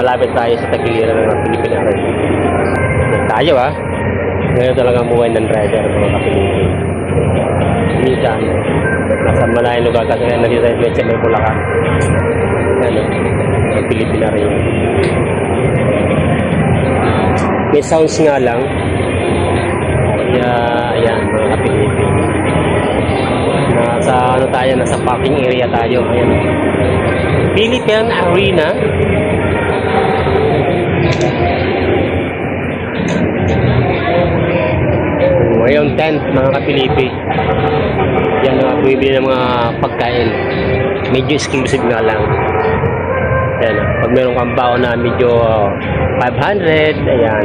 malapit tayo sa tagiliran ng mga Pilipino. Tayo ngayon talagang buhay ng rider ng mga Pilipino. Minsan, nasa malayang lugar kasi nag-reserve sa may Bulacan. Ang Pilipino rin. May sounds nga lang. Kaya, ayan, mga Pilipino. Nasa tayo, nasa parking area tayo. Ayan. Philippine Arena. Ngayon 10 mga kapilipi. Yan mga bumibili ng mga pagkain. Medyo exclusive nga lang. Ayan, pag meron kang baon na medyo 500, ayan,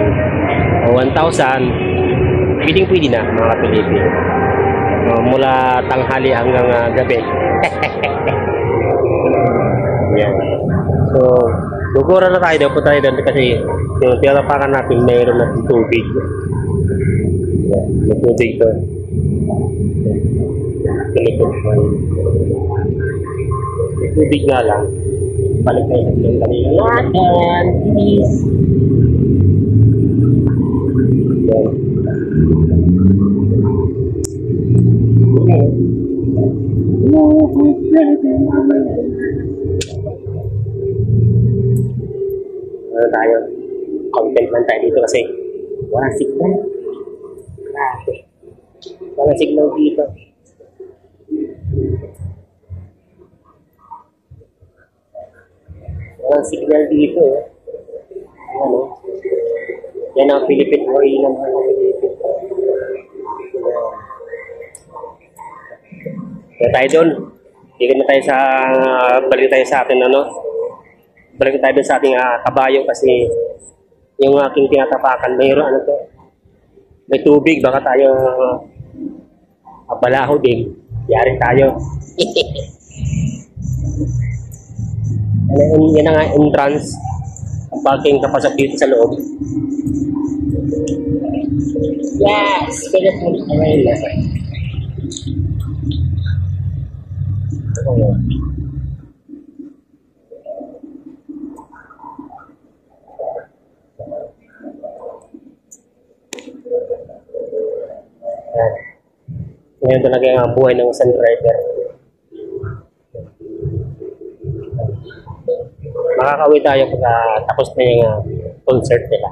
o 1,000, pwedeng-pwede na mga kapilipi. Mula tanghali hanggang gabi. Yan. So, gugura na tayo. Punta tayo doon kasi yung tinatapakan natin mayroon natin tubig. Yan. May tubig to. May tubig nga lang. Balik tayo natin yung kanina. Yan. Please. Yan. Ano tayo? Content lang tayo dito kasi walang signal. Grabe. Walang signal dito. Walang signal dito. Ano? Yan ang Philippine Arena ng mga Pilipino. Kaya tayo doon. Balik na tayo sa atin balik tayo doon sa ating kabayo kasi yung aking tinatapakan mayroon may tubig, baka tayo balaho din. Yari tayo. Yan ang entrance ang parking kapasok dito sa loob. Yes! Philippine Arena. Ngayon talaga yung buhay ng isang driver. Makakauwi tayo pag tapos na yung concert nila.